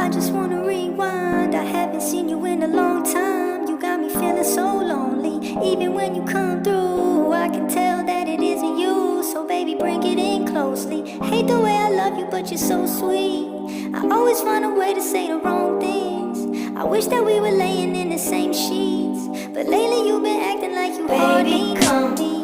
I just wanna rewind. I haven't seen you in a long time. You got me feeling so lonely. Even when you come through, I can tell that it isn't you. So baby, bring it in closely. Hate the way I love you, but you're so sweet. I always find a way to say the wrong things. I wish that we were laying in the same sheets, but lately you've been acting like you hardly know me.